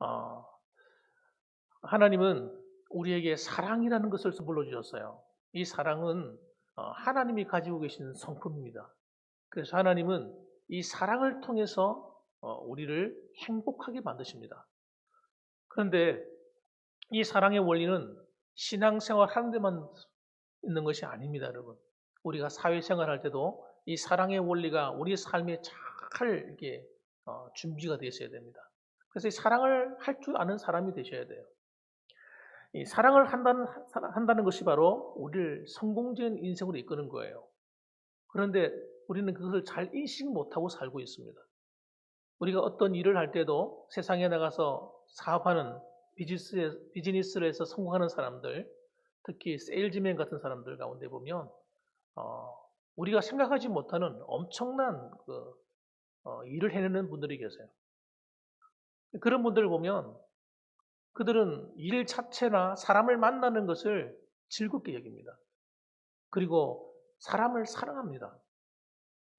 어 하나님은 우리에게 사랑이라는 것을 선물로 주셨어요. 이 사랑은 하나님이 가지고 계신 성품입니다. 그래서 하나님은 이 사랑을 통해서 우리를 행복하게 만드십니다. 그런데 이 사랑의 원리는 신앙생활 하는 데만 있는 것이 아닙니다, 여러분. 우리가 사회생활할 때도 이 사랑의 원리가 우리 삶에 잘 이렇게 준비가 되어 있어야 됩니다. 그래서 이 사랑을 할 줄 아는 사람이 되셔야 돼요. 이 사랑을 한다는 것이 바로 우리를 성공적인 인생으로 이끄는 거예요. 그런데 우리는 그것을 잘 인식 못하고 살고 있습니다. 우리가 어떤 일을 할 때도 세상에 나가서 사업하는 비즈니스를 해서 성공하는 사람들, 특히 세일즈맨 같은 사람들 가운데 보면 어, 우리가 생각하지 못하는 엄청난 일을 해내는 분들이 계세요. 그런 분들을 보면 그들은 일 자체나 사람을 만나는 것을 즐겁게 여깁니다. 그리고 사람을 사랑합니다.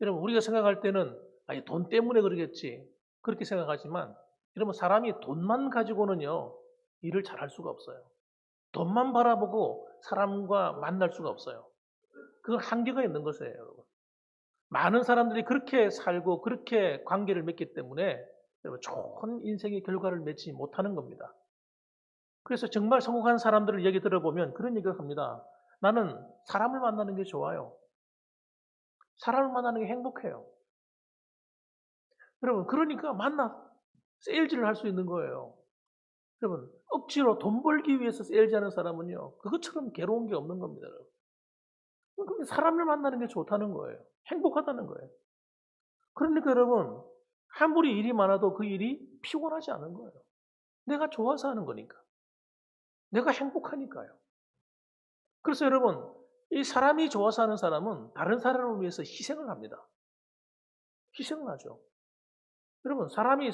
여러분, 우리가 생각할 때는 아니, 돈 때문에 그러겠지. 그렇게 생각하지만 여러분, 사람이 돈만 가지고는요, 일을 잘할 수가 없어요. 돈만 바라보고 사람과 만날 수가 없어요. 그건 한계가 있는 것이에요, 여러분. 많은 사람들이 그렇게 살고 그렇게 관계를 맺기 때문에 여러분, 좋은 인생의 결과를 맺지 못하는 겁니다. 그래서 정말 성공한 사람들을 얘기 들어보면 그런 얘기를 합니다. 나는 사람을 만나는 게 좋아요. 사람을 만나는 게 행복해요. 여러분, 그러니까 세일즈를 할 수 있는 거예요. 여러분, 억지로 돈 벌기 위해서 세일즈 하는 사람은요, 그것처럼 괴로운 게 없는 겁니다, 여러분. 그럼 사람을 만나는 게 좋다는 거예요. 행복하다는 거예요. 그러니까 여러분, 아무리 일이 많아도 그 일이 피곤하지 않은 거예요. 내가 좋아서 하는 거니까. 내가 행복하니까요. 그래서 여러분, 이 사람이 좋아서 하는 사람은 다른 사람을 위해서 희생을 합니다. 희생을 하죠. 여러분, 사람이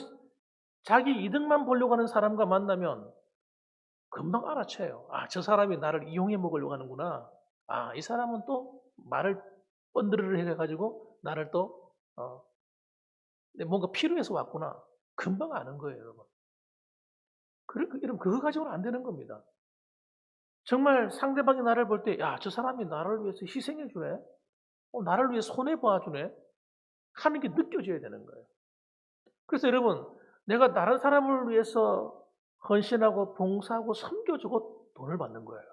자기 이득만 보려고 하는 사람과 만나면 금방 알아채요. 아, 저 사람이 나를 이용해 먹으려고 하는구나. 아, 이 사람은 또 말을 번드르르 해가지고 나를 또 뭔가 필요해서 왔구나. 금방 아는 거예요, 여러분. 여러분, 그거 가지고는 안 되는 겁니다. 정말 상대방이 나를 볼 때, 야, 저 사람이 나를 위해서 희생해 주네? 나를 위해 손해봐 주네? 하는 게 느껴져야 되는 거예요. 그래서 여러분, 내가 다른 사람을 위해서 헌신하고 봉사하고 섬겨주고 돈을 받는 거예요.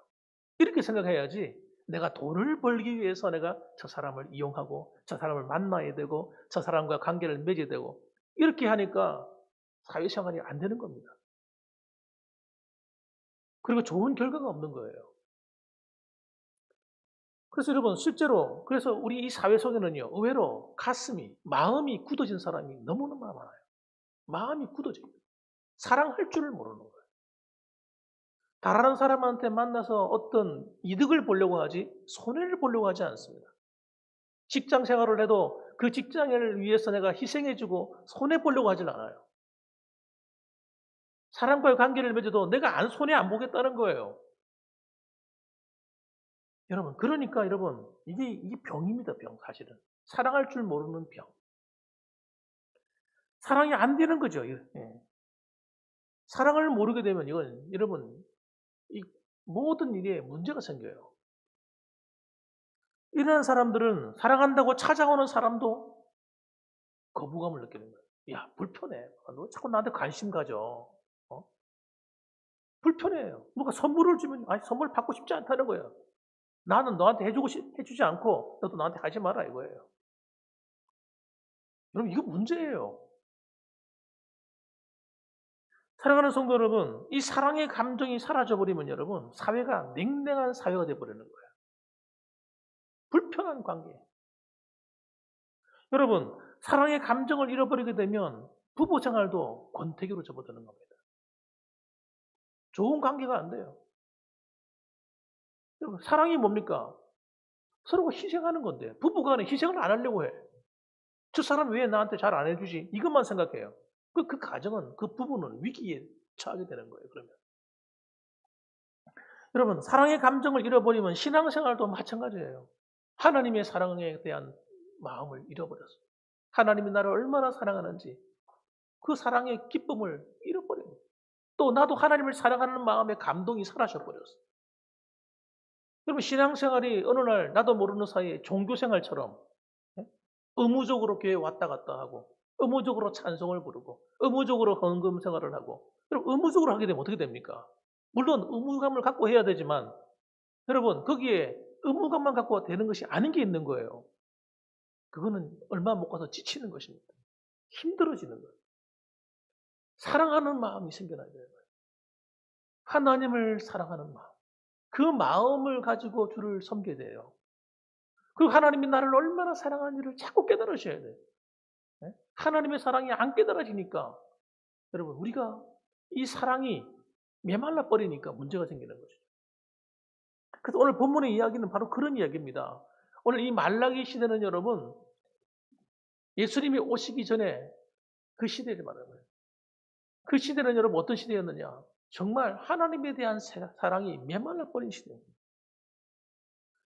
이렇게 생각해야지 내가 돈을 벌기 위해서 내가 저 사람을 이용하고 저 사람을 만나야 되고 저 사람과 관계를 맺어야 되고 이렇게 하니까 사회생활이 안 되는 겁니다. 그리고 좋은 결과가 없는 거예요. 그래서 여러분 실제로 그래서 우리 이 사회 속에는요 의외로 마음이 굳어진 사람이 너무너무 많아요. 마음이 굳어집니다. 사랑할 줄을 모르는 거예요. 다른 사람한테 만나서 어떤 이득을 보려고 하지 손해를 보려고 하지 않습니다. 직장 생활을 해도 그 직장을 위해서 내가 희생해주고 손해 보려고 하질 않아요. 사람과의 관계를 맺어도 내가 손해 안 보겠다는 거예요. 여러분, 그러니까 여러분, 이게 병입니다, 병, 사실은. 사랑할 줄 모르는 병. 사랑이 안 되는 거죠. 예. 사랑을 모르게 되면 이건, 여러분, 이 모든 일에 문제가 생겨요. 이런 사람들은 사랑한다고 찾아오는 사람도 거부감을 느끼는 거예요. 야, 불편해. 너 자꾸 나한테 관심 가져. 어? 불편해요. 누가 선물을 주면, 아니, 선물 받고 싶지 않다는 거예요. 나는 너한테 해주지 않고, 너도 나한테 하지 마라, 이거예요. 여러분, 이거 문제예요. 사랑하는 성도 여러분, 이 사랑의 감정이 사라져버리면 여러분, 사회가 냉랭한 사회가 되어버리는 거예요. 불편한 관계. 여러분, 사랑의 감정을 잃어버리게 되면 부부 생활도 권태기로 접어드는 겁니다. 좋은 관계가 안 돼요. 여러분, 사랑이 뭡니까? 서로가 희생하는 건데, 부부간에 희생을 안 하려고 해. 저 사람 왜 나한테 잘 안 해주지? 이것만 생각해요. 그 가정은, 그 부부는 위기에 처하게 되는 거예요, 그러면. 여러분, 사랑의 감정을 잃어버리면 신앙생활도 마찬가지예요. 하나님의 사랑에 대한 마음을 잃어버렸어요. 하나님이 나를 얼마나 사랑하는지 그 사랑의 기쁨을 잃어버립니다. 또 나도 하나님을 사랑하는 마음에 감동이 사라져버렸어요. 여러분 신앙생활이 어느 날 나도 모르는 사이에 종교생활처럼 의무적으로 교회에 왔다 갔다 하고 의무적으로 찬송을 부르고 의무적으로 헌금 생활을 하고 여러분 의무적으로 하게 되면 어떻게 됩니까? 물론 의무감을 갖고 해야 되지만 여러분 거기에 의무감만 갖고 되는 것이 아닌 게 있는 거예요. 그거는 얼마 못 가서 지치는 것입니다. 힘들어지는 거예요. 사랑하는 마음이 생겨나야 돼요. 하나님을 사랑하는 마음. 그 마음을 가지고 주를 섬게 돼요. 그리고 하나님이 나를 얼마나 사랑하는지를 자꾸 깨달으셔야 돼요. 하나님의 사랑이 안 깨달아지니까 여러분 우리가 이 사랑이 메말라 버리니까 문제가 생기는 거죠. 그래서 오늘 본문의 이야기는 바로 그런 이야기입니다. 오늘 이 말라기 시대는 여러분 예수님이 오시기 전에 그 시대를 말하는 거예요. 그 시대는 여러분 어떤 시대였느냐? 정말 하나님에 대한 사랑이 메말라 버린 시대입니다.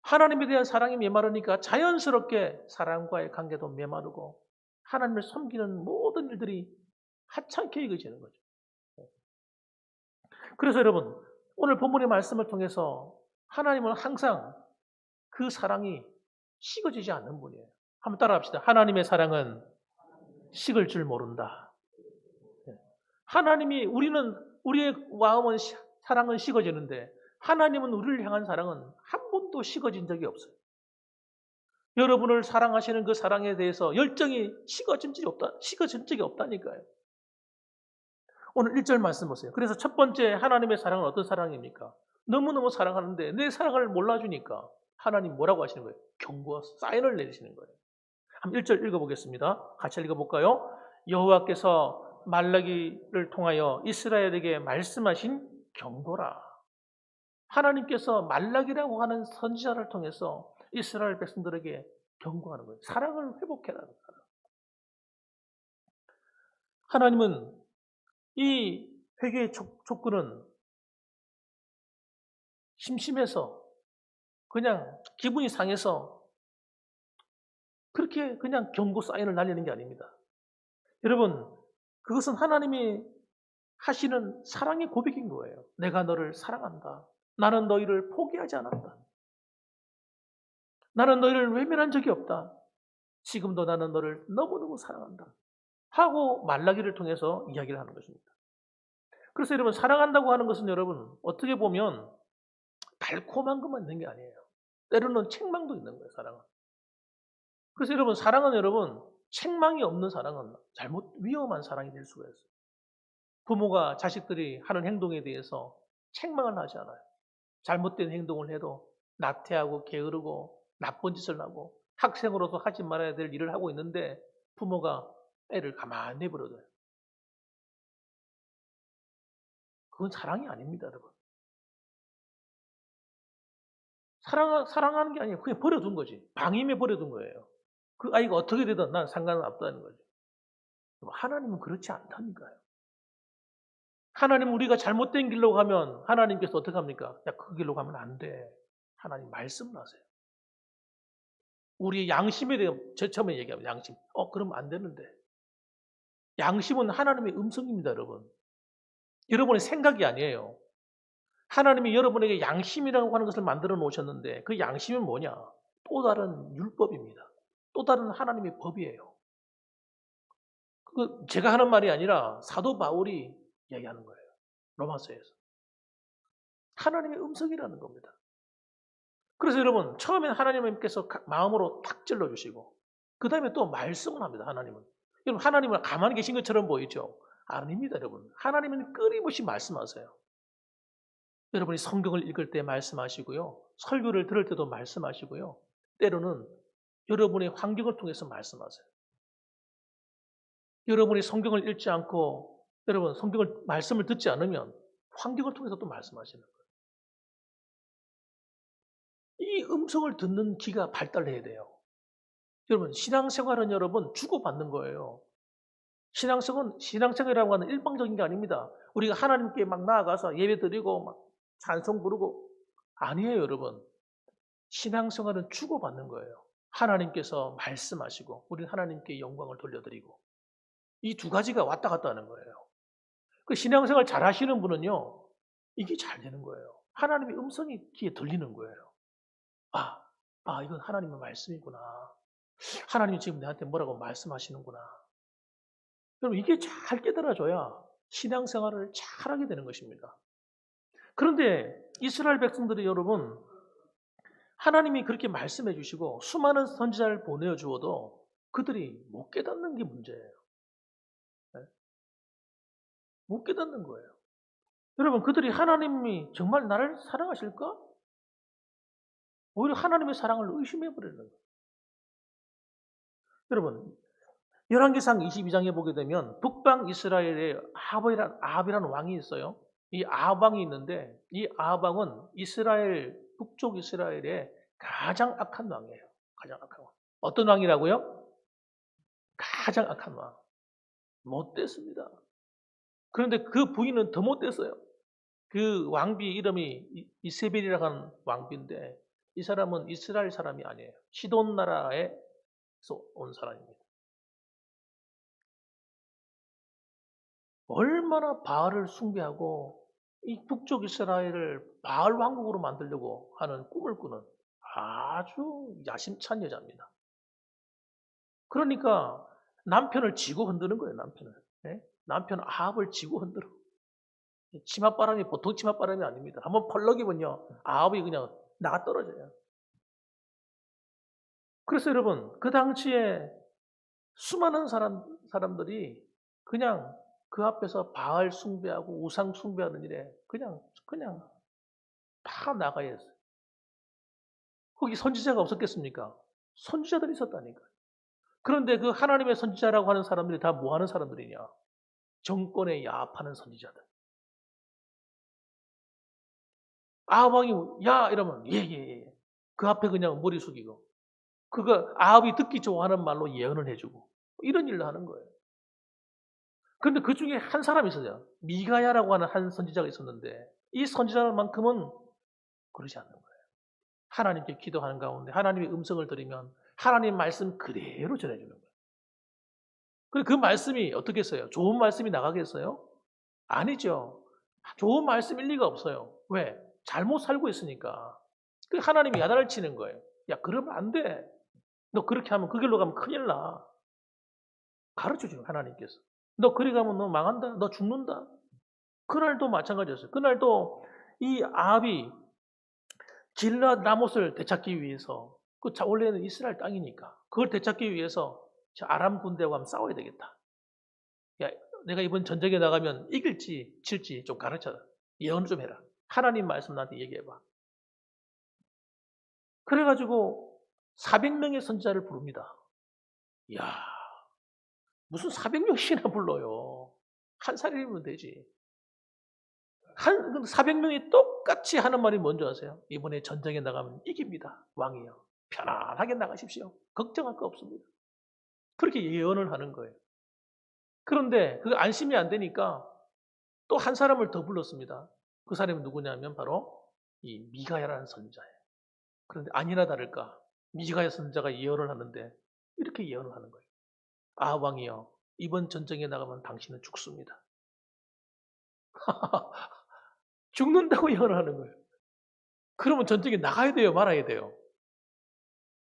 하나님에 대한 사랑이 메마르니까 자연스럽게 사람과의 관계도 메마르고 하나님을 섬기는 모든 일들이 하찮게 여겨지는 거죠. 그래서 여러분 오늘 본문의 말씀을 통해서 하나님은 항상 그 사랑이 식어지지 않는 분이에요. 한번 따라합시다. 하나님의 사랑은 식을 줄 모른다. 하나님이 우리의 마음은 사랑은 식어지는데 하나님은 우리를 향한 사랑은 한 번도 식어진 적이 없어요. 여러분을 사랑하시는 그 사랑에 대해서 열정이 식어진 적이 없다니까요. 오늘 1절 말씀 보세요. 그래서 첫 번째 하나님의 사랑은 어떤 사랑입니까? 너무너무 사랑하는데 내 사랑을 몰라주니까 하나님 뭐라고 하시는 거예요? 경고와 사인을 내리시는 거예요. 한번 1절 읽어보겠습니다. 같이 읽어볼까요? 여호와께서 말라기를 통하여 이스라엘에게 말씀하신 경고라. 하나님께서 말라기라고 하는 선지자를 통해서 이스라엘 백성들에게 경고하는 거예요. 사랑을 회복해라는 거예요. 하나님은 이 회개의 촉구는 심심해서 그냥 기분이 상해서 그렇게 그냥 경고 사인을 날리는 게 아닙니다. 여러분 그것은 하나님이 하시는 사랑의 고백인 거예요. 내가 너를 사랑한다. 나는 너희를 포기하지 않았다. 나는 너희를 외면한 적이 없다. 지금도 나는 너를 너무너무 사랑한다. 하고 말라기를 통해서 이야기를 하는 것입니다. 그래서 여러분 사랑한다고 하는 것은 여러분 어떻게 보면 달콤한 것만 있는 게 아니에요. 때로는 책망도 있는 거예요. 사랑은. 그래서 여러분 사랑은 여러분 책망이 없는 사랑은 위험한 사랑이 될 수가 있어요. 부모가 자식들이 하는 행동에 대해서 책망을 하지 않아요. 잘못된 행동을 해도 나태하고 게으르고 나쁜 짓을 하고 학생으로서 하지 말아야 될 일을 하고 있는데 부모가 애를 가만히 내버려둬요. 그건 사랑이 아닙니다, 여러분. 사랑하는 게 아니에요. 그냥 버려둔 거지. 방임에 버려둔 거예요. 그 아이가 어떻게 되든 난 상관은 없다는 거죠. 하나님은 그렇지 않다니까요. 하나님 우리가 잘못된 길로 가면 하나님께서 어떻게 합니까? 야, 그 길로 가면 안 돼. 하나님 말씀을 하세요. 우리의 양심에 대해 처음에 얘기하면 양심. 그러면 안 되는데. 양심은 하나님의 음성입니다, 여러분. 여러분의 생각이 아니에요. 하나님이 여러분에게 양심이라고 하는 것을 만들어 놓으셨는데 그 양심은 뭐냐? 또 다른 율법입니다. 또 다른 하나님의 법이에요. 그 제가 하는 말이 아니라 사도 바울이 이야기하는 거예요. 로마서에서. 하나님의 음성이라는 겁니다. 그래서 여러분 처음엔 하나님께서 마음으로 탁 찔러주시고 그 다음에 또 말씀을 합니다. 하나님은. 여러분 하나님은 가만히 계신 것처럼 보이죠? 아닙니다. 여러분. 하나님은 끊임없이 말씀하세요. 여러분이 성경을 읽을 때 말씀하시고요. 설교를 들을 때도 말씀하시고요. 때로는 여러분의 환경을 통해서 말씀하세요. 여러분이 성경을 읽지 않고 여러분 말씀을 듣지 않으면 환경을 통해서 또 말씀하시는 거예요. 이 음성을 듣는 귀가 발달해야 돼요. 여러분 신앙생활은 여러분 주고받는 거예요. 신앙생활이라고 하는 일방적인 게 아닙니다. 우리가 하나님께 막 나아가서 예배 드리고 막 찬송 부르고 아니에요, 여러분. 신앙생활은 주고받는 거예요. 하나님께서 말씀하시고 우리는 하나님께 영광을 돌려드리고 이 두 가지가 왔다 갔다 하는 거예요. 그 신앙생활 잘 하시는 분은요, 이게 잘 되는 거예요. 하나님의 음성이 귀에 들리는 거예요. 아, 이건 하나님의 말씀이구나. 하나님이 지금 내한테 뭐라고 말씀하시는구나. 여러분, 이게 잘 깨달아져야 신앙생활을 잘하게 되는 것입니다. 그런데 이스라엘 백성들이 여러분, 하나님이 그렇게 말씀해 주시고 수많은 선지자를 보내주어도 그들이 못 깨닫는 게 문제예요. 네? 못 깨닫는 거예요. 여러분, 그들이 하나님이 정말 나를 사랑하실까? 오히려 하나님의 사랑을 의심해 버리는 거예요. 여러분, 열왕기상 22장에 보게 되면 북방 이스라엘에 아합이라는 왕이 있어요. 이 아합 왕이 있는데 이 아합 왕은 북쪽 이스라엘의 가장 악한 왕이에요. 가장 악한 왕. 어떤 왕이라고요? 가장 악한 왕. 못됐습니다. 그런데 그 부인은 더 못됐어요. 그 왕비 이름이 이세벨이라고 하는 왕비인데 이 사람은 이스라엘 사람이 아니에요. 시돈 나라에서 온 사람입니다. 얼마나 바알을 숭배하고 이 북쪽 이스라엘을 바알 왕국으로 만들려고 하는 꿈을 꾸는 아주 야심찬 여자입니다. 그러니까 남편을 지고 흔드는 거예요, 남편을. 네? 남편 아합을 지고 흔들어. 치맛바람이 보통 치맛바람이 아닙니다. 한번 펄럭이면요, 아합이 그냥 나가 떨어져요. 그래서 여러분, 그 당시에 수많은 사람들이 그냥 그 앞에서 바알 숭배하고 우상 숭배하는 일에 그냥 다 나가야 했어요. 거기 선지자가 없었겠습니까? 선지자들이 있었다니까. 그런데 그 하나님의 선지자라고 하는 사람들이 다 뭐 하는 사람들이냐? 정권에 야합하는 선지자들. 아합왕이 야 이러면 예. 그 앞에 그냥 머리 숙이고 그거 아합이 듣기 좋아하는 말로 예언을 해주고 이런 일을 하는 거예요. 그런데 그 중에 한 사람이 있어요. 미가야라고 하는 한 선지자가 있었는데 이 선지자만큼은 그러지 않는 거예요. 하나님께 기도하는 가운데 하나님의 음성을 들으면 하나님 말씀 그대로 전해주는 거예요. 그 말씀이 어떻겠어요? 좋은 말씀이 나가겠어요? 아니죠. 좋은 말씀일 리가 없어요. 왜? 잘못 살고 있으니까. 그 하나님이 야단을 치는 거예요. 야, 그러면 안 돼. 너 그렇게 하면 그 길로 가면 큰일 나. 가르쳐 줘요, 하나님께서. 너 그리 가면 너 망한다. 너 죽는다. 그날도 마찬가지였어요. 그날도 이 아합이 길랏 라못을 되찾기 위해서 원래는 이스라엘 땅이니까 그걸 되찾기 위해서 아람 군대와 한번 싸워야 되겠다. 야, 내가 이번 전쟁에 나가면 이길지 질지 좀 가르쳐라. 예언 좀 해라. 하나님 말씀 나한테 얘기해봐. 그래가지고 400명의 선지자를 부릅니다. 이야, 무슨 400명씩이나 불러요. 한 살이면 되지. 400명이 똑같이 하는 말이 뭔지 아세요? 이번에 전쟁에 나가면 이깁니다. 왕이요. 편안하게 나가십시오. 걱정할 거 없습니다. 그렇게 예언을 하는 거예요. 그런데 그 안심이 안 되니까 또 한 사람을 더 불렀습니다. 그 사람이 누구냐면 바로 이 미가야라는 선지자예요. 그런데 아니나 다를까 미가야 선지자가 예언을 하는데 이렇게 예언을 하는 거예요. 아 왕이여, 이번 전쟁에 나가면 당신은 죽습니다. 죽는다고 예언을 하는 거예요. 그러면 전쟁에 나가야 돼요, 말아야 돼요?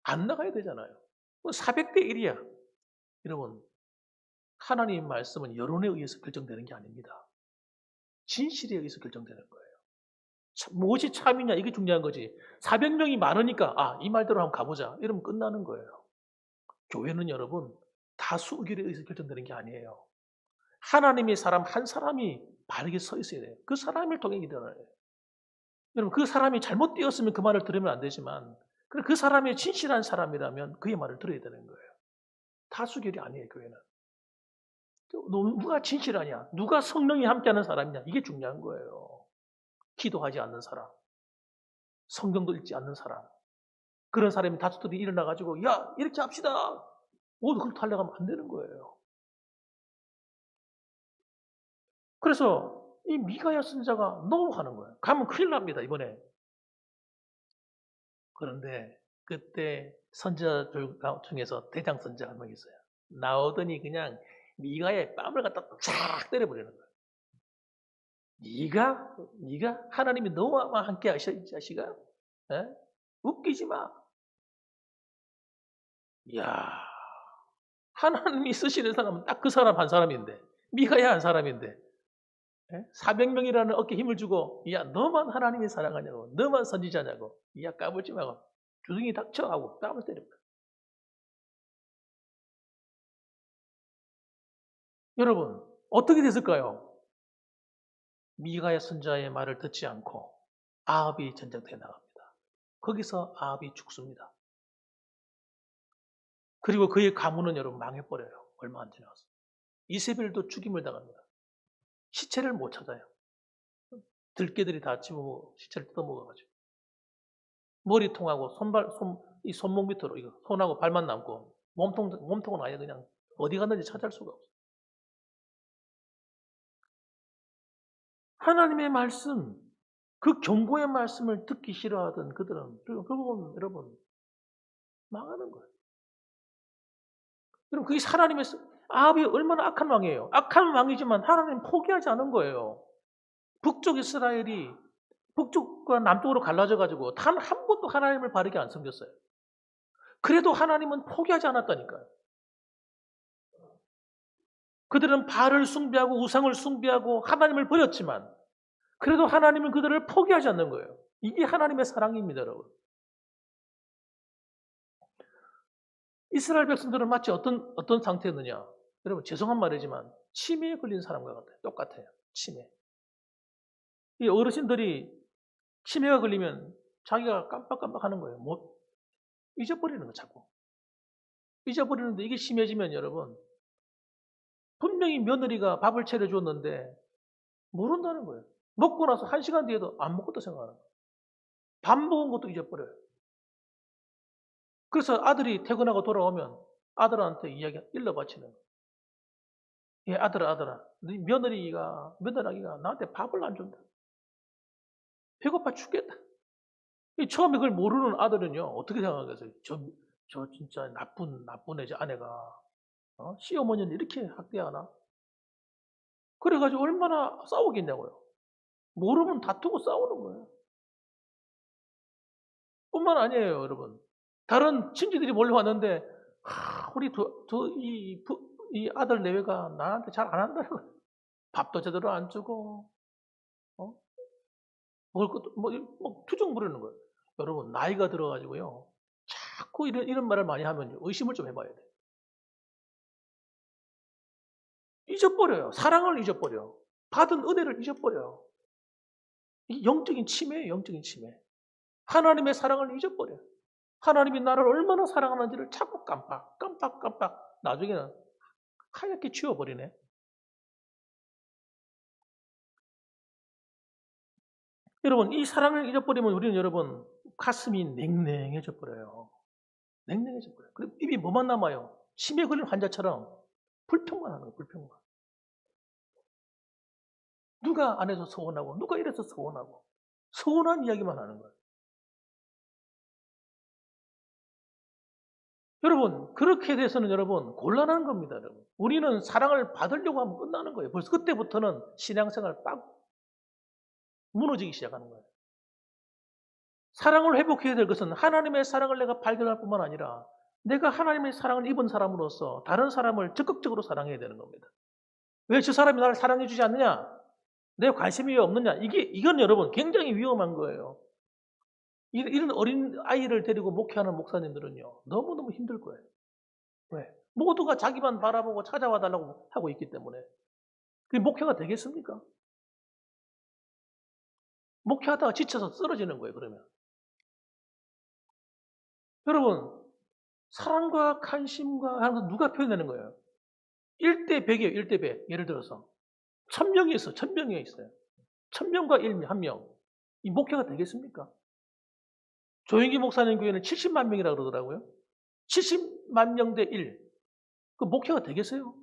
안 나가야 되잖아요. 400대 1이야. 여러분, 하나님 말씀은 여론에 의해서 결정되는 게 아닙니다. 진실에 의해서 결정되는 거예요. 무엇이 참이냐, 이게 중요한 거지. 400명이 많으니까 이 말대로 한번 가보자 이러면 끝나는 거예요. 교회는 여러분 다수 의견에 의해서 결정되는 게 아니에요. 하나님의 사람 한 사람이 바르게 서 있어야 돼요. 그 사람을 통해 일어나요. 여러분, 그 사람이 잘못 되었으면 그 말을 들으면 안 되지만 그 사람이 진실한 사람이라면 그의 말을 들어야 되는 거예요. 다수결이 아니에요, 교회는. 누가 진실하냐, 누가 성령이 함께하는 사람이냐, 이게 중요한 거예요. 기도하지 않는 사람, 성경도 읽지 않는 사람, 그런 사람이 다수들이 일어나가지고 야 이렇게 합시다. 그걸 달려가면 안 되는 거예요. 그래서 이 미가야 선지자가 노하는 거예요. 가면 큰일 납니다, 이번에. 그런데 그때 선지자들 중에서 대장 선지자가 한 명 있어요. 나오더니 그냥 미가의 뺨을 갖다 쫙 때려버리는 거예요. 네가 하나님이 너와 함께 하셔, 이 자식아. 에? 웃기지 마. 이야, 하나님이 쓰시는 사람은 딱 그 사람 한 사람인데, 미가야 한 사람인데, 400명이라는 어깨에 힘을 주고, 야, 너만 하나님이 사랑하냐고, 너만 선지자냐고, 야, 까불지 마고, 주둥이 닥쳐 하고 뺨을 때립니다. 여러분, 어떻게 됐을까요? 미가의 선자의 말을 듣지 않고 아합이 전쟁터에 나갑니다. 거기서 아합이 죽습니다. 그리고 그의 가문은 여러분 망해버려요. 얼마 안 지나서. 이세벨도 죽임을 당합니다. 시체를 못 찾아요. 들개들이 다 집어먹어 시체를 뜯어먹어가지고 머리통하고 이 손목 밑으로 이거 손하고 발만 남고 몸통은 아예 그냥 어디 갔는지 찾을 수가 없어요. 하나님의 말씀, 그 경고의 말씀을 듣기 싫어하던 그들은 결국은 여러분 망하는 거예요. 여러분 그게 하나님의 아합이 얼마나 악한 왕이에요. 악한 왕이지만 하나님 포기하지 않은 거예요. 북쪽 이스라엘이 북쪽과 남쪽으로 갈라져 가지고 단 한 번도 하나님을 바르게 안 섬겼어요. 그래도 하나님은 포기하지 않았다니까요. 그들은 바알을 숭배하고 우상을 숭배하고 하나님을 버렸지만 그래도 하나님은 그들을 포기하지 않는 거예요. 이게 하나님의 사랑입니다, 여러분. 이스라엘 백성들은 마치 어떤 상태였느냐? 여러분 죄송한 말이지만 치매에 걸린 사람과 같아요. 똑같아요. 치매. 이 어르신들이 치매가 걸리면 자기가 깜빡깜빡하는 거예요. 못 잊어버리는 거 자꾸. 잊어버리는데 이게 심해지면 여러분 분명히 며느리가 밥을 차려줬는데 모른다는 거예요. 먹고 나서 1시간 뒤에도 안 먹었다 생각하는 거예요. 밥 먹은 것도 잊어버려요. 그래서 아들이 퇴근하고 돌아오면 아들한테 이야기 일러 바치는 거예요. 예, 아들아, 네 며느라기가 나한테 밥을 안 준다. 배고파 죽겠다. 처음에 그걸 모르는 아들은요, 어떻게 생각하겠어요? 저 진짜 나쁜 애 아내가, 시어머니를 이렇게 학대하나? 그래가지고 얼마나 싸우겠냐고요. 모르면 다투고 싸우는 거예요. 뿐만 아니에요, 여러분. 다른 친지들이 몰려왔는데, 우리 이 아들 내외가 나한테 잘 안 한다는 거예요. 밥도 제대로 안 주고, 먹을 것도, 투정 부리는 거예요. 여러분, 나이가 들어가지고요. 자꾸 이런 말을 많이 하면 의심을 좀 해봐야 돼요. 잊어버려요. 사랑을 잊어버려. 받은 은혜를 잊어버려요. 이 영적인 치매예요, 영적인 치매. 하나님의 사랑을 잊어버려요. 하나님이 나를 얼마나 사랑하는지를 자꾸 깜빡 나중에는 하얗게 지워버리네. 여러분, 이 사랑을 잊어버리면 우리는 여러분 가슴이 냉랭해져 버려요. 냉랭해져 버려요. 그리고 입이 뭐만 남아요? 치매 걸린 환자처럼 불평만 하는 거예요, 불평만. 누가 안 해서 서운하고, 누가 이래서 서운하고, 서운한 이야기만 하는 거예요. 여러분, 그렇게 돼서는 여러분, 곤란한 겁니다, 여러분. 우리는 사랑을 받으려고 하면 끝나는 거예요. 벌써 그때부터는 신앙생활 빡 무너지기 시작하는 거예요. 사랑을 회복해야 될 것은 하나님의 사랑을 내가 발견할 뿐만 아니라 내가 하나님의 사랑을 입은 사람으로서 다른 사람을 적극적으로 사랑해야 되는 겁니다. 왜 저 사람이 나를 사랑해 주지 않느냐? 내 관심이 왜 없느냐? 이건 여러분 굉장히 위험한 거예요. 이런 어린 아이를 데리고 목회하는 목사님들은요, 너무너무 힘들 거예요. 왜? 모두가 자기만 바라보고 찾아와 달라고 하고 있기 때문에. 그게 목회가 되겠습니까? 목회하다가 지쳐서 쓰러지는 거예요, 그러면. 여러분, 사랑과 관심과 하는 건 누가 표현하는 거예요? 1대 100이에요, 1대 100. 예를 들어서. 1000명이 있어, 1000명이 있어요. 1000명과 1명. 이 목회가 되겠습니까? 조영기 목사님 교회는 70만 명이라고 그러더라고요. 70만 명 대 1. 그 목회가 되겠어요?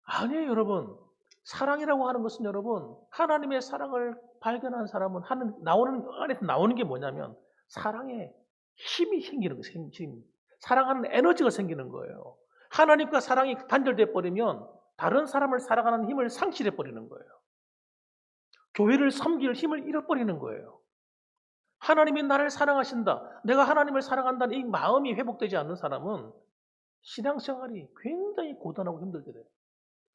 아니에요, 여러분. 사랑이라고 하는 것은 여러분, 하나님의 사랑을 발견한 사람은 안에서 나오는 게 뭐냐면, 사랑에 힘이 생기는 거예요, 힘. 사랑하는 에너지가 생기는 거예요. 하나님과 사랑이 단절돼 버리면 다른 사람을 살아가는 힘을 상실해 버리는 거예요. 교회를 섬길 힘을 잃어버리는 거예요. 하나님이 나를 사랑하신다, 내가 하나님을 사랑한다는 이 마음이 회복되지 않는 사람은 신앙생활이 굉장히 고단하고 힘들게 돼요.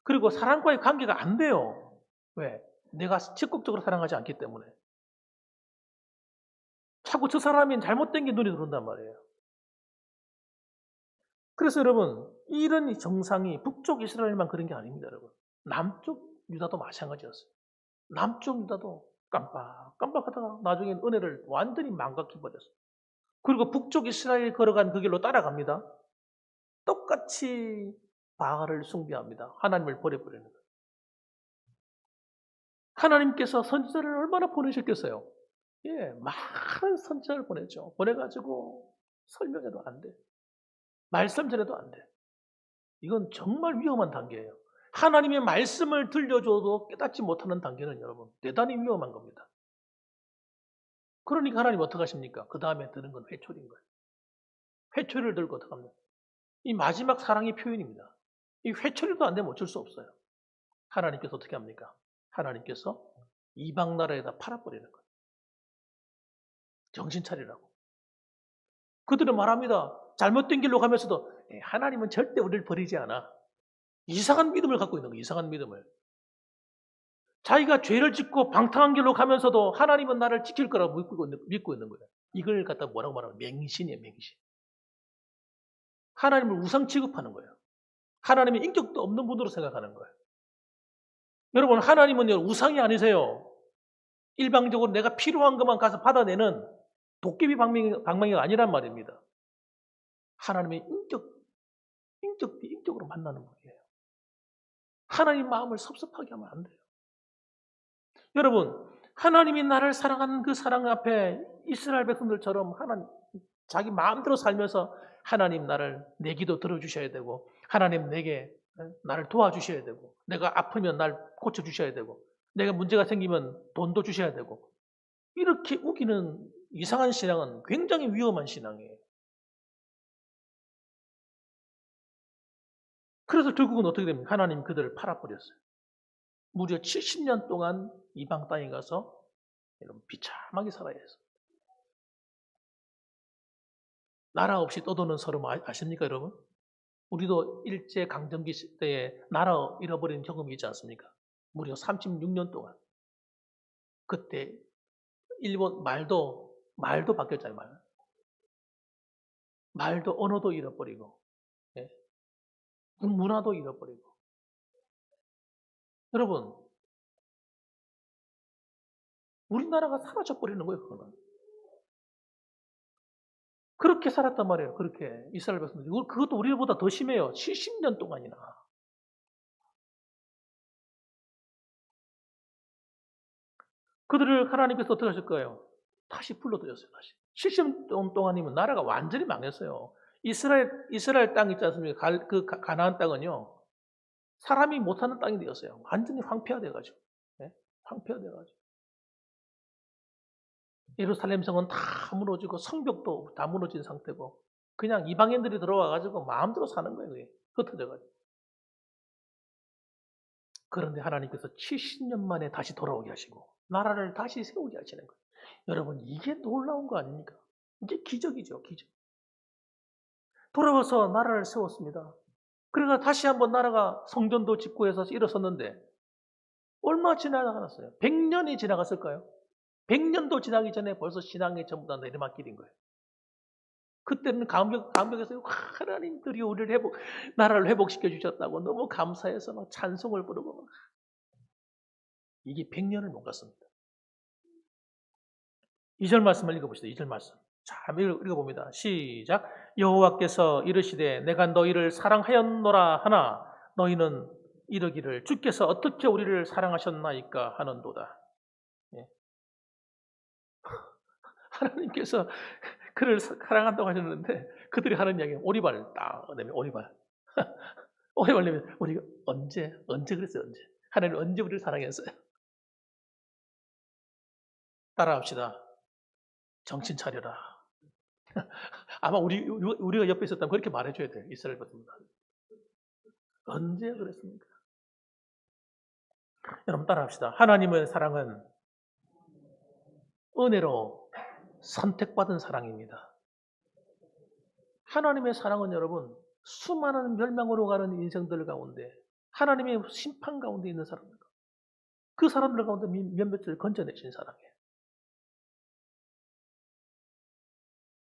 그리고 사람과의 관계가 안 돼요. 왜? 내가 적극적으로 사랑하지 않기 때문에. 자꾸 저 사람이 잘못된 게 눈에 들어온단 말이에요. 그래서 여러분, 이런 정상이 북쪽 이스라엘만 그런 게 아닙니다, 여러분. 남쪽 유다도 마찬가지였어요. 남쪽 유다도 깜빡하다가 나중에 은혜를 완전히 망각해버렸어요. 그리고 북쪽 이스라엘 걸어간 그 길로 따라갑니다. 똑같이 바알을 숭배합니다. 하나님을 버려버리는 거예요. 하나님께서 선지자를 얼마나 보내셨겠어요? 예, 많은 선지자를 보냈죠. 보내가지고 설명해도 안 돼. 말씀 전해도 안 돼. 이건 정말 위험한 단계예요. 하나님의 말씀을 들려줘도 깨닫지 못하는 단계는 여러분 대단히 위험한 겁니다. 그러니까 하나님 어떻게 하십니까? 그 다음에 드는 건 회초리인 거예요. 회초리를 들고 어떻게 합니까? 이 마지막 사랑의 표현입니다. 이 회초리도 안 되면 어쩔 수 없어요. 하나님께서 어떻게 합니까? 하나님께서 이방 나라에다 팔아버리는 거예요. 정신 차리라고. 그들은 말합니다. 잘못된 길로 가면서도 하나님은 절대 우리를 버리지 않아. 이상한 믿음을 갖고 있는 거예요. 이상한 믿음을. 자기가 죄를 짓고 방탕한 길로 가면서도 하나님은 나를 지킬 거라고 믿고 있는 거예요. 이걸 갖다 뭐라고 말하면 맹신이에요. 맹신. 하나님을 우상 취급하는 거예요. 하나님의 인격도 없는 분으로 생각하는 거예요. 여러분, 하나님은 우상이 아니세요. 일방적으로 내가 필요한 것만 가서 받아내는 도깨비 방망이가 아니란 말입니다. 하나님의 인격으로 만나는 분이에요. 하나님 마음을 섭섭하게 하면 안 돼요. 여러분, 하나님이 나를 사랑하는 그 사랑 앞에 이스라엘 백성들처럼 자기 마음대로 살면서 하나님 내 기도 들어주셔야 되고, 하나님 내게 나를 도와주셔야 되고, 내가 아프면 날 고쳐주셔야 되고, 내가 문제가 생기면 돈도 주셔야 되고, 이렇게 우기는 이상한 신앙은 굉장히 위험한 신앙이에요. 그래서 결국은 어떻게 됩니까? 하나님 그들을 팔아버렸어요. 무려 70년 동안 이방 땅에 가서 비참하게 살아야 했어요. 나라 없이 떠도는 서름 아십니까, 여러분? 우리도 일제강점기 시대에 나라 잃어버린 경험이 있지 않습니까? 무려 36년 동안. 그때 일본 말도 바뀌었잖아요, 말. 말도 언어도 잃어버리고, 예. 문화도 잃어버리고. 여러분, 우리나라가 사라져버리는 거예요, 그거는. 그렇게 살았단 말이에요, 그렇게. 이스라엘 백성들이. 그것도 우리보다 더 심해요. 70년 동안이나. 그들을 하나님께서 어떻게 하실 거예요? 다시 불러들였어요, 다시. 70년 동안이면 나라가 완전히 망했어요. 이스라엘 땅 있지 않습니까? 가나안 땅은요, 사람이 못 사는 땅이 되었어요. 완전히 황폐화돼가지고. 네? 황폐화돼가지고. 예루살렘 성은 다 무너지고 성벽도 다 무너진 상태고 그냥 이방인들이 들어와가지고 마음대로 사는 거예요. 그게 흩어져가지고. 그런데 하나님께서 70년 만에 다시 돌아오게 하시고 나라를 다시 세우게 하시는 거예요. 여러분, 이게 놀라운 거 아닙니까? 이게 기적이죠, 기적. 돌아와서 나라를 세웠습니다. 그러니까 다시 한번 나라가 성전도 짓고 해서 일어섰는데 얼마 지나갔어요? 100년이 지나갔을까요? 100년도 지나기 전에 벌써 신앙이 전부 다 내리막길인 거예요. 그때는 감격해서 하나님들이 우리를 나라를 회복시켜 주셨다고 너무 감사해서 막 찬송을 부르고 막. 이게 100년을 못 갔습니다. 2절 말씀을 읽어보시죠. 2절 말씀. 자, 읽어봅니다. 시작. 여호와께서 이르시되 내가 너희를 사랑하였노라 하나 너희는 이르기를 주께서 어떻게 우리를 사랑하셨나이까 하는도다. 예. 하나님께서 그를 사랑한다고 하셨는데 그들이 하는 이야기는 오리발 딱 내면 오리발. 오리발 내면 우리가 언제 그랬어요, 언제? 하나님 언제 우리를 사랑했어요? 따라합시다. 정신 차려라. 아마 우리가 옆에 있었다면 그렇게 말해줘야 돼요. 이스라엘 백성들. 언제 그랬습니까? 여러분 따라합시다. 하나님의 사랑은 은혜로 선택받은 사랑입니다. 하나님의 사랑은 여러분 수많은 멸망으로 가는 인생들 가운데 하나님의 심판 가운데 있는 사람들, 그 사람들 가운데 몇몇을 건져내신 사랑이에요.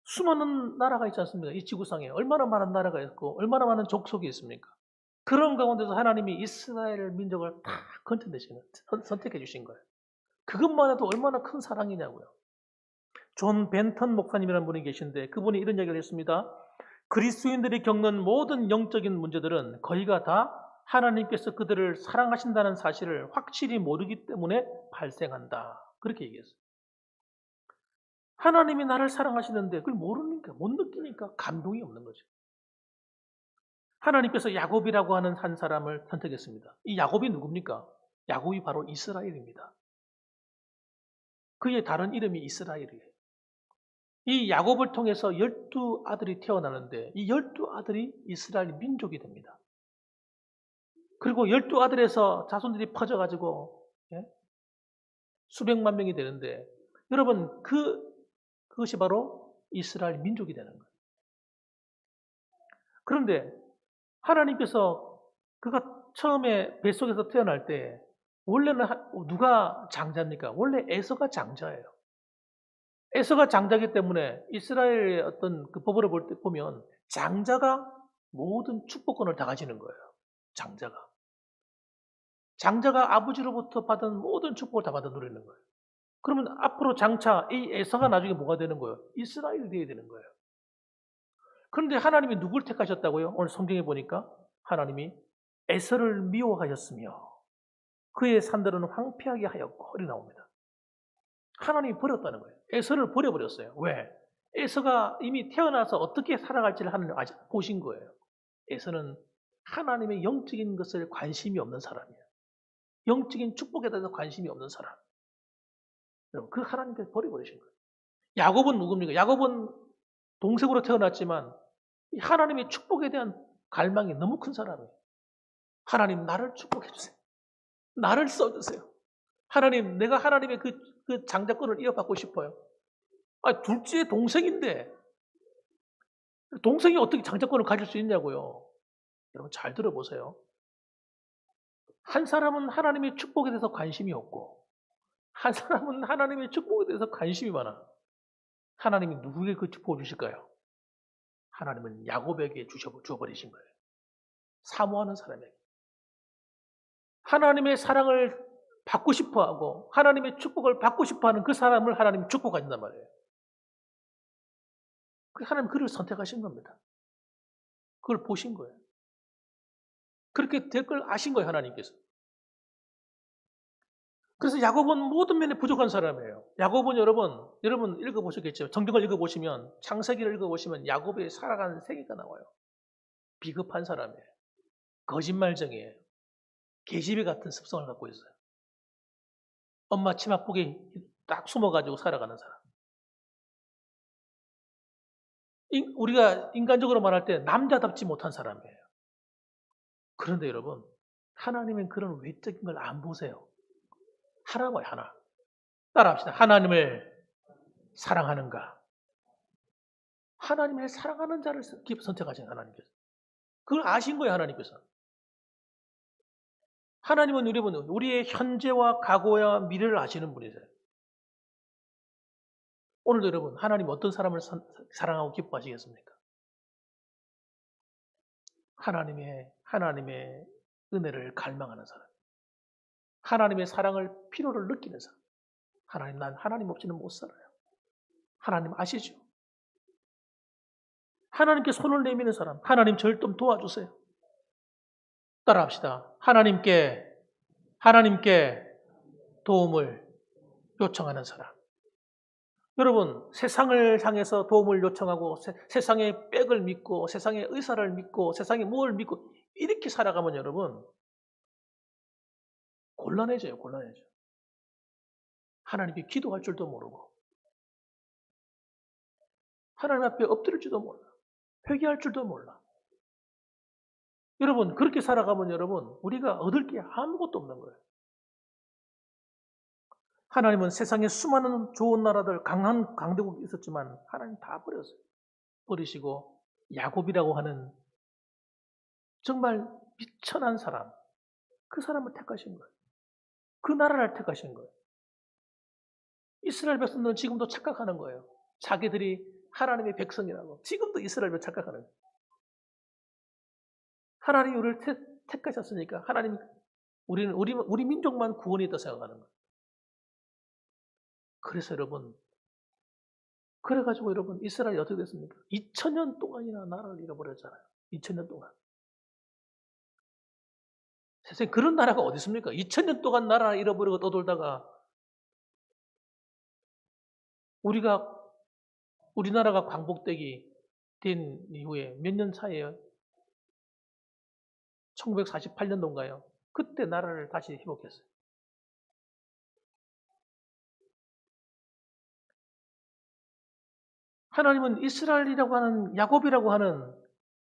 수많은 나라가 있지 않습니까? 이 지구상에 얼마나 많은 나라가 있고 얼마나 많은 족속이 있습니까? 그런 가운데서 하나님이 이스라엘 민족을 다 건져내시는, 선택해 주신 거예요. 그것만 해도 얼마나 큰 사랑이냐고요. 존 벤턴 목사님이라는 분이 계신데 그분이 이런 얘기를 했습니다. 그리스도인들이 겪는 모든 영적인 문제들은 거의가 다 하나님께서 그들을 사랑하신다는 사실을 확실히 모르기 때문에 발생한다. 그렇게 얘기했어요. 하나님이 나를 사랑하시는데 그걸 모르니까, 못 느끼니까 감동이 없는 거죠. 하나님께서 야곱이라고 하는 한 사람을 선택했습니다. 이 야곱이 누굽니까? 야곱이 바로 이스라엘입니다. 그의 다른 이름이 이스라엘이에요. 이 야곱을 통해서 12아들이 태어나는데 이 12아들이 이스라엘 민족이 됩니다. 그리고 12아들에서 자손들이 퍼져가지고 수백만 명이 되는데 여러분 그것이 바로 이스라엘 민족이 되는 거예요. 그런데 하나님께서 그가 처음에 뱃속에서 태어날 때 원래는 누가 장자입니까? 원래 에서가 장자예요. 에서가 장자이기 때문에 이스라엘의 어떤 그 법으로 볼 때 보면 장자가 모든 축복권을 다 가지는 거예요. 장자가 아버지로부터 받은 모든 축복을 다 받아 누리는 거예요. 그러면 앞으로 장차 이 에서가 나중에 뭐가 되는 거예요? 이스라엘이 되어야 되는 거예요. 그런데 하나님이 누굴 택하셨다고요? 오늘 성경에 보니까 하나님이 에서를 미워하셨으며 그의 산들은 황폐하게 하였고 이렇게 나옵니다. 하나님이 버렸다는 거예요. 에서를 버려버렸어요. 왜? 에서가 이미 태어나서 어떻게 살아갈지를 하나님 아직 보신 거예요. 에서는 하나님의 영적인 것을 관심이 없는 사람이에요. 영적인 축복에 대해서 관심이 없는 사람. 여러분, 그 하나님께서 버려버리신 거예요. 야곱은 누굽니까? 야곱은 동생으로 태어났지만 하나님의 축복에 대한 갈망이 너무 큰 사람이에요. 하나님 나를 축복해 주세요. 나를 써주세요. 하나님 내가 하나님의 그 장자권을 이어받고 싶어요. 둘째 동생인데 동생이 어떻게 장자권을 가질 수 있냐고요. 여러분 잘 들어보세요. 한 사람은 하나님의 축복에 대해서 관심이 없고 한 사람은 하나님의 축복에 대해서 관심이 많아. 하나님이 누구에게 그 축복을 주실까요? 하나님은 야곱에게 주어버리신 거예요. 사모하는 사람에게. 하나님의 사랑을 받고 싶어하고 하나님의 축복을 받고 싶어하는 그 사람을 하나님이 축복하신단 말이에요. 하나님 그를 선택하신 겁니다. 그걸 보신 거예요. 그렇게 될 걸 아신 거예요, 하나님께서. 그래서 야곱은 모든 면에 부족한 사람이에요. 야곱은 여러분 읽어보셨겠죠? 성경을 읽어보시면 창세기를 읽어보시면 야곱의 살아가는 생애가 나와요. 비겁한 사람이에요. 거짓말쟁이에요. 계집애 같은 습성을 갖고 있어요. 엄마 치마폭에 딱 숨어가지고 살아가는 사람. 우리가 인간적으로 말할 때 남자답지 못한 사람이에요. 그런데 여러분 하나님은 그런 외적인 걸 안 보세요. 하나만 하나. 따라합시다. 하나님을 사랑하는가? 하나님을 사랑하는 자를 선택하신 하나님께서. 그걸 아신 거예요, 하나님께서. 하나님은 여러분 우리의 현재와 과거와 미래를 아시는 분이세요. 오늘도 여러분 하나님 어떤 사람을 사랑하고 기뻐하시겠습니까? 하나님의 은혜를 갈망하는 사람. 하나님의 사랑을 필요를 느끼는 사람. 하나님 난 하나님 없이는 못 살아요. 하나님 아시죠? 하나님께 손을 내미는 사람. 하나님 저를 좀 도와주세요. 따라합시다. 하나님께 도움을 요청하는 사람. 여러분 세상을 향해서 도움을 요청하고 세상의 백을 믿고 세상의 의사를 믿고 세상의 무엇을 믿고 이렇게 살아가면 여러분 곤란해져요. 하나님께 기도할 줄도 모르고 하나님 앞에 엎드릴 줄도 몰라. 회개할 줄도 몰라. 여러분, 그렇게 살아가면 여러분, 우리가 얻을 게 아무것도 없는 거예요. 하나님은 세상에 수많은 좋은 나라들, 강한 강대국이 있었지만 하나님 다 버렸어요. 버리시고 야곱이라고 하는 정말 미천한 사람, 그 사람을 택하신 거예요. 그 나라를 택하신 거예요. 이스라엘 백성들은 지금도 착각하는 거예요. 자기들이 하나님의 백성이라고. 지금도 이스라엘 백성 착각하는 거예요. 하나님이 우리를 택하셨으니까 하나님이 우리 민족만 구원이 있다 생각하는 거예요. 그래서 여러분, 그래가지고 여러분, 이스라엘이 어떻게 됐습니까? 2000년 동안이나 나라를 잃어버렸잖아요. 2000년 동안. 세상에 그런 나라가 어디 있습니까? 2000년 동안 나라 잃어버리고 떠돌다가 우리나라가 광복되기 된 이후에 몇 년 차이에요? 1948년도인가요? 그때 나라를 다시 회복했어요. 하나님은 이스라엘이라고 하는, 야곱이라고 하는,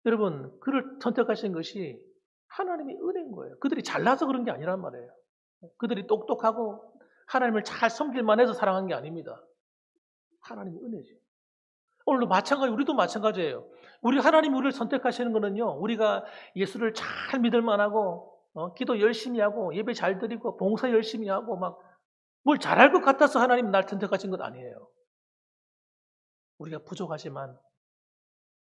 여러분, 그를 선택하신 것이 하나님의 은혜인 거예요. 그들이 잘나서 그런 게 아니란 말이에요. 그들이 똑똑하고 하나님을 잘 섬길만 해서 사랑한 게 아닙니다. 하나님의 은혜죠. 오늘도 마찬가지, 우리도 마찬가지예요. 하나님이 우리를 선택하시는 거는요, 우리가 예수를 잘 믿을만 하고, 기도 열심히 하고, 예배 잘 드리고, 봉사 열심히 하고, 뭘 잘할 것 같아서 하나님 날 선택하신 것 아니에요. 우리가 부족하지만,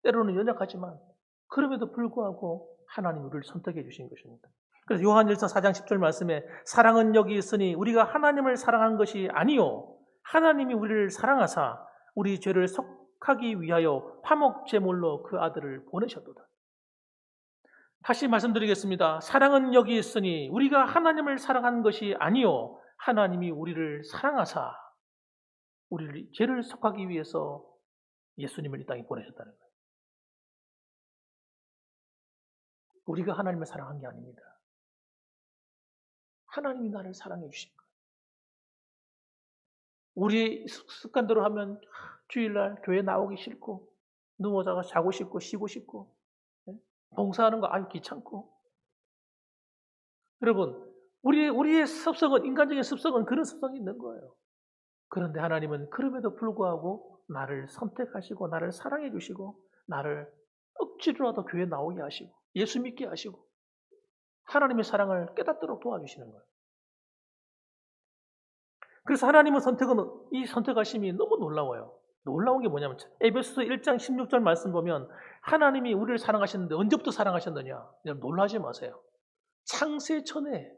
때로는 연약하지만, 그럼에도 불구하고 하나님 우리를 선택해 주신 것입니다. 그래서 요한일서 4장 10절 말씀에 사랑은 여기 있으니 우리가 하나님을 사랑한 것이 아니요 하나님이 우리를 사랑하사 우리 죄를 속하기 위하여 화목 제물로 그 아들을 보내셨도다. 다시 말씀드리겠습니다. 사랑은 여기 있으니 우리가 하나님을 사랑한 것이 아니요 하나님이 우리를 사랑하사 우리를 죄를 속하기 위해서 예수님을 이 땅에 보내셨다는 거예요. 우리가 하나님을 사랑한 게 아닙니다. 하나님이 나를 사랑해 주신 거예요. 우리의 습관대로 하면 주일날 교회 나오기 싫고 누워자가 자고 싶고 쉬고 싶고 봉사하는 거 아주 귀찮고. 여러분, 우리의 습성은, 인간적인 습성은 그런 습성이 있는 거예요. 그런데 하나님은 그럼에도 불구하고 나를 선택하시고 나를 사랑해 주시고 나를 억지로라도 교회 나오게 하시고 예수 믿게 하시고 하나님의 사랑을 깨닫도록 도와주시는 거예요. 그래서 하나님의 이 선택하심이 너무 놀라워요. 놀라운 게 뭐냐면 에베소서 1장 16절 말씀 보면 하나님이 우리를 사랑하셨는데 언제부터 사랑하셨느냐? 놀라지 마세요. 창세 전에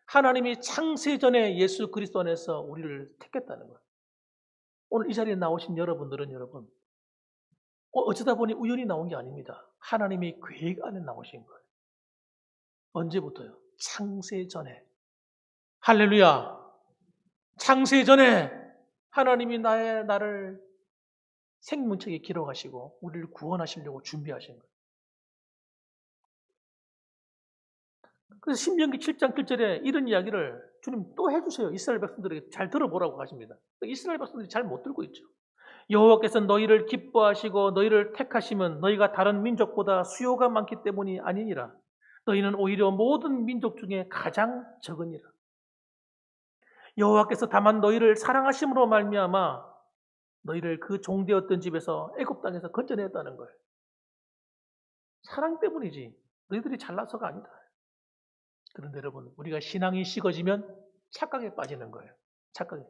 하나님이 창세 전에 예수 그리스도 안에서 우리를 택했다는 거예요. 오늘 이 자리에 나오신 여러분들은 여러분 어쩌다 보니 우연히 나온 게 아닙니다. 하나님의 계획 안에 나오신 거예요. 언제부터요? 창세 전에. 할렐루야. 창세 전에 하나님이 나를 생명책에 기록하시고 우리를 구원하시려고 준비하신 거예요. 그래서 신명기 7장 7절에 이런 이야기를 주님 또 해주세요. 이스라엘 백성들에게 잘 들어보라고 하십니다. 이스라엘 백성들이 잘 못 들고 있죠. 여호와께서 너희를 기뻐하시고 너희를 택하시면 너희가 다른 민족보다 수요가 많기 때문이 아니니라. 너희는 오히려 모든 민족 중에 가장 적으니라. 여호와께서 다만 너희를 사랑하심으로 말미암아 너희를 그 종되었던 집에서 애굽 땅에서 건져냈다는 거예요. 사랑 때문이지 너희들이 잘나서가 아니다. 그런데 여러분 우리가 신앙이 식어지면 착각에 빠지는 거예요.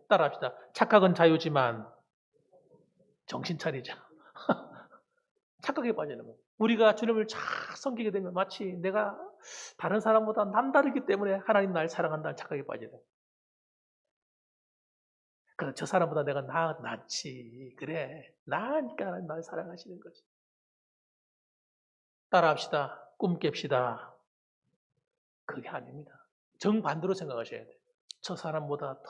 따라합시다. 착각은 자유지만 정신 차리자. 착각에 빠지는 거예요. 우리가 주님을 잘 섬기게 되면 마치 내가 다른 사람보다 남다르기 때문에 하나님 날 사랑한다는 착각에 빠지는 거예요. 그래서 저 사람보다 내가 낫지. 그래. 나으니까 하나님 날 사랑하시는 거지. 따라합시다. 꿈 깹시다. 그게 아닙니다. 정반대로 생각하셔야 돼요. 저 사람보다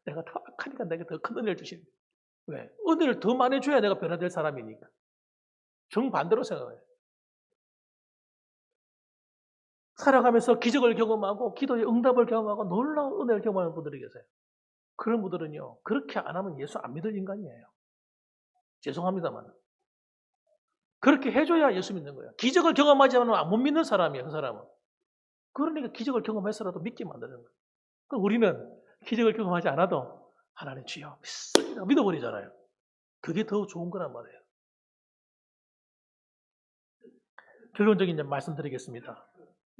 내가 더 악하니까 내게 더 큰 은혜를 주시는 거예요. 왜? 은혜를 더 많이 줘야 내가 변화될 사람이니까. 정반대로 생각해요. 살아가면서 기적을 경험하고 기도의 응답을 경험하고 놀라운 은혜를 경험하는 분들이 계세요. 그런 분들은요. 그렇게 안 하면 예수 안 믿을 인간이에요. 죄송합니다만. 그렇게 해줘야 예수 믿는 거예요. 기적을 경험하지 않으면 못 믿는 사람이에요, 그 사람은. 그러니까 기적을 경험해서라도 믿게 만드는 거예요. 그럼 우리는 기적을 경험하지 않아도 하나님 주여 믿습니다. 믿어버리잖아요. 그게 더 좋은 거란 말이에요. 결론적인 말씀드리겠습니다.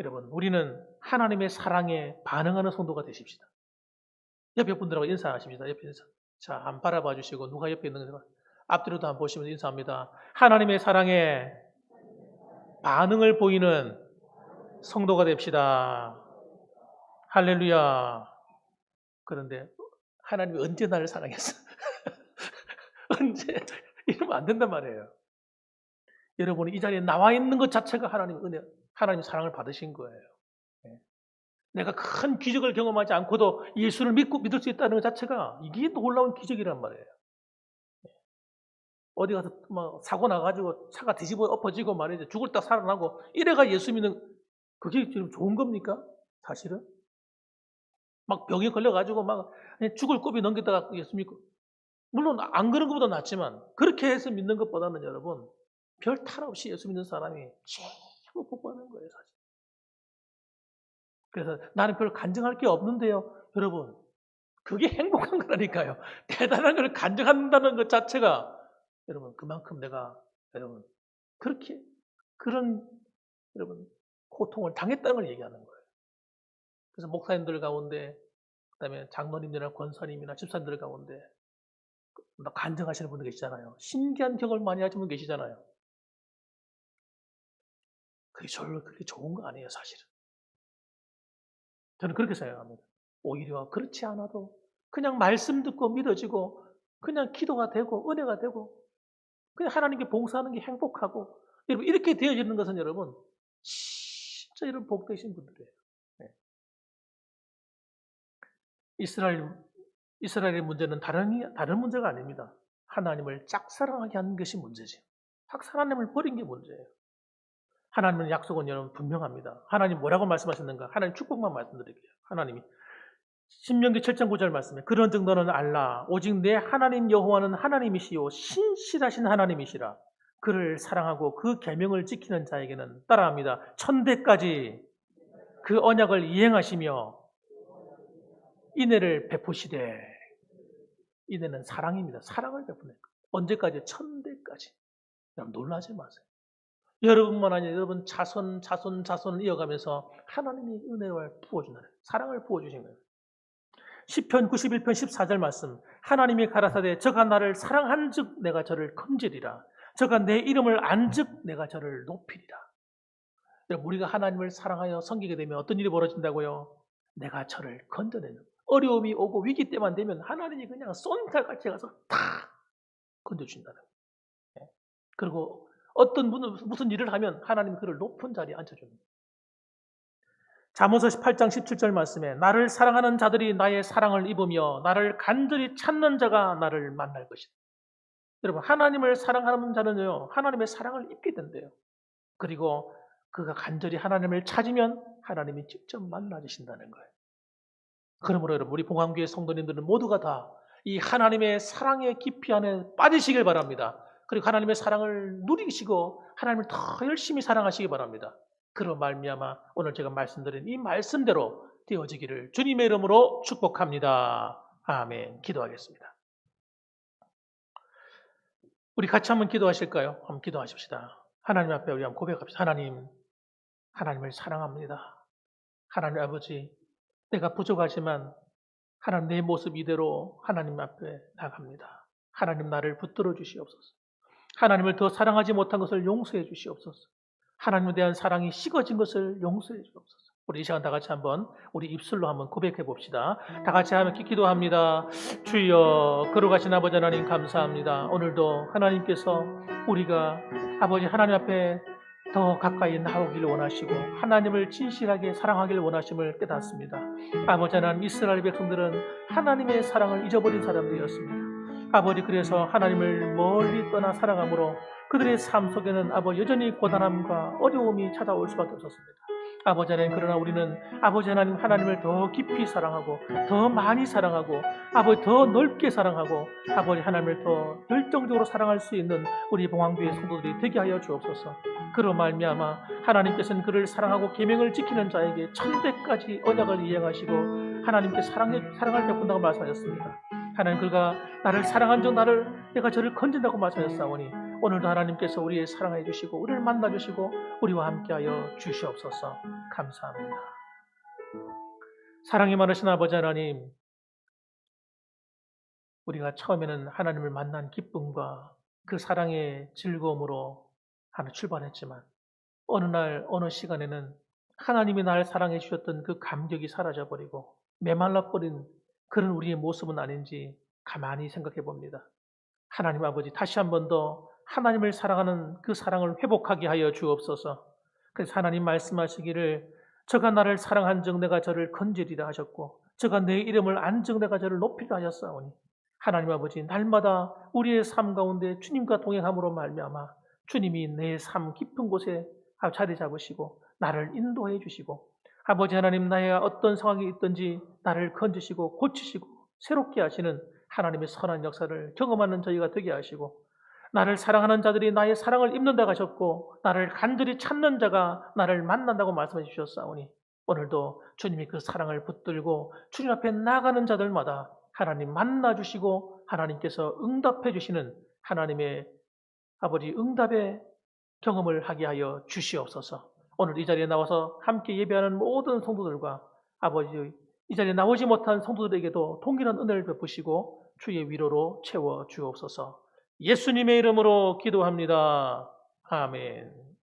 여러분, 우리는 하나님의 사랑에 반응하는 성도가 되십시다. 옆에 분들하고 인사하십니다. 옆에 인사. 자, 한번 바라봐 주시고 누가 옆에 있는 거 앞뒤로도 한번 보시면서 인사합니다. 하나님의 사랑에 반응을 보이는 성도가 됩시다. 할렐루야. 그런데 하나님이 언제 나를 사랑했어? 언제? 이러면 안 된단 말이에요. 여러분이 이 자리에 나와 있는 것 자체가 하나님의 은혜, 하나님의 사랑을 받으신 거예요. 내가 큰 기적을 경험하지 않고도 예수를 믿을 수 있다는 것 자체가 이게 놀라운 기적이란 말이에요. 어디 가서 막 사고 나가지고 차가 뒤집어 엎어지고 말이죠. 죽을 딱 살아나고 이래가 예수 믿는 그게 지금 좋은 겁니까? 사실은? 막 병에 걸려가지고 막 죽을 고비 넘기다가 예수 믿고 물론 안 그런 것보다 낫지만 그렇게 해서 믿는 것보다는 여러분 별 탈 없이 예수 믿는 사람이 최고 복받는 거예요, 사실. 그래서 나는 별 간증할 게 없는데요. 여러분, 그게 행복한 거라니까요. 대단한 걸 간증한다는 것 자체가 여러분 그만큼 내가 여러분 그렇게 그런 여러분 고통을 당했다는 걸 얘기하는 거예요. 그래서 목사님들 가운데 그다음에 장로님이나 권사님이나 집사님들 가운데 간증하시는 분들 계시잖아요. 신기한 경험을 많이 하시는 분 계시잖아요. 그게 별로 그렇게 좋은 거 아니에요, 사실은. 저는 그렇게 생각합니다. 오히려 그렇지 않아도 그냥 말씀 듣고 믿어지고 그냥 기도가 되고 은혜가 되고 그냥 하나님께 봉사하는 게 행복하고 여러분 이렇게 되어지는 것은 여러분 진짜 이런 복되신 분들이에요. 네. 이스라엘의 문제는 다른 문제가 아닙니다. 하나님을 짝사랑하게 하는 것이 문제죠. 하나님을 버린 게 문제예요. 하나님의 약속은 여러분 분명합니다. 하나님 뭐라고 말씀하셨는가? 하나님 축복만 말씀드릴게요. 하나님이 신명기 7장 9절 말씀에 그런즉 너는 알라 오직 내 하나님 여호와는 하나님이시요 신실하신 하나님이시라. 그를 사랑하고 그 계명을 지키는 자에게는 따라합니다. 천대까지 그 언약을 이행하시며 인애를 베푸시되 인애는 사랑입니다. 사랑을 베푸는 것. 언제까지? 천대까지. 여러분 놀라지 마세요. 여러분만 아니라 여러분 자손 이어가면서 하나님이 은혜를 부어주는 사랑을 부어주신 거예요. 시편 91편 14절 말씀 하나님이 가라사대 저가 나를 사랑한즉 내가 저를 건지리라 저가 내 이름을 안즉 내가 저를 높이리라. 우리가 하나님을 사랑하여 섬기게 되면 어떤 일이 벌어진다고요? 내가 저를 건져내는 어려움이 오고 위기 때만 되면 하나님이 그냥 쏜살같이 가서 다 건져준다는 거예요. 그리고 어떤 무슨 일을 하면 하나님이 그를 높은 자리에 앉혀줍니다. 잠언서 18장 17절 말씀에 나를 사랑하는 자들이 나의 사랑을 입으며 나를 간절히 찾는 자가 나를 만날 것이다. 여러분 하나님을 사랑하는 자는요 하나님의 사랑을 입게 된대요. 그리고 그가 간절히 하나님을 찾으면 하나님이 직접 만나 주신다는 거예요. 그러므로 여러분 우리 봉황교회 성도님들은 모두가 다 이 하나님의 사랑의 깊이 안에 빠지시길 바랍니다. 그리고 하나님의 사랑을 누리시고 하나님을 더 열심히 사랑하시기 바랍니다. 그런 말미암아 오늘 제가 말씀드린 이 말씀대로 되어지기를 주님의 이름으로 축복합니다. 아멘. 기도하겠습니다. 우리 같이 한번 기도하실까요? 한번 기도하십시다. 하나님 앞에 우리 한번 고백합시다. 하나님을 사랑합니다. 하나님 아버지, 내가 부족하지만 하나님 내 모습 이대로 하나님 앞에 나갑니다. 하나님 나를 붙들어 주시옵소서. 하나님을 더 사랑하지 못한 것을 용서해 주시옵소서. 하나님에 대한 사랑이 식어진 것을 용서해 주옵소서. 우리 이 시간 다 같이 한번 우리 입술로 한번 고백해 봅시다. 다 같이 함께 기도합니다. 주여 거룩하신 아버지 하나님 감사합니다. 오늘도 하나님께서 우리가 아버지 하나님 앞에 더 가까이 나오기를 원하시고 하나님을 진실하게 사랑하기를 원하심을 깨닫습니다. 아버지 하나님 이스라엘 백성들은 하나님의 사랑을 잊어버린 사람들이었습니다. 아버지 그래서 하나님을 멀리 떠나 살아가므로 그들의 삶 속에는 아버지 여전히 고단함과 어려움이 찾아올 수밖에 없었습니다. 아버지 하나님, 그러나 우리는 아버지 하나님, 하나님을 더 깊이 사랑하고 더 많이 사랑하고 아버지 더 넓게 사랑하고 아버지 하나님을 더 열정적으로 사랑할 수 있는 우리 봉황교회 성도들이 되게 하여 주옵소서. 그로 말미암아 하나님께서는 그를 사랑하고 계명을 지키는 자에게 1000배까지 언약을 이행하시고 하나님께 사랑을 베푼다고 말씀하셨습니다. 하나님, 그가 나를 사랑한 적 내가 저를 건진다고 말씀하셨사오니 오늘도 하나님께서 우리의 사랑해 주시고 우리를 만나 주시고 우리와 함께하여 주시옵소서. 감사합니다. 사랑이 많으신 아버지 하나님, 우리가 처음에는 하나님을 만난 기쁨과 그 사랑의 즐거움으로 하나 출발했지만 어느 날 어느 시간에는 하나님이 날 사랑해 주셨던 그 감격이 사라져버리고 메말라버린 그런 우리의 모습은 아닌지 가만히 생각해 봅니다. 하나님 아버지, 다시 한 번 더 하나님을 사랑하는 그 사랑을 회복하게 하여 주옵소서. 그래서 하나님 말씀하시기를 저가 나를 사랑한 적 내가 저를 건지리라 하셨고 저가 내 이름을 안 적 내가 저를 높이라 하셨사오니 하나님 아버지, 날마다 우리의 삶 가운데 주님과 동행함으로 말미암아 주님이 내 삶 깊은 곳에 자리 잡으시고 나를 인도해 주시고 아버지 하나님, 나의 어떤 상황이 있든지 나를 건지시고 고치시고 새롭게 하시는 하나님의 선한 역사를 경험하는 저희가 되게 하시고 나를 사랑하는 자들이 나의 사랑을 입는다고 하셨고 나를 간절히 찾는 자가 나를 만난다고 말씀해 주셨사오니 오늘도 주님이 그 사랑을 붙들고 주님 앞에 나가는 자들마다 하나님 만나 주시고 하나님께서 응답해 주시는 하나님의 아버지 응답의 경험을 하게 하여 주시옵소서. 오늘 이 자리에 나와서 함께 예배하는 모든 성도들과 아버지, 이 자리에 나오지 못한 성도들에게도 동일한 은혜를 베푸시고 주의 위로로 채워 주옵소서. 예수님의 이름으로 기도합니다. 아멘.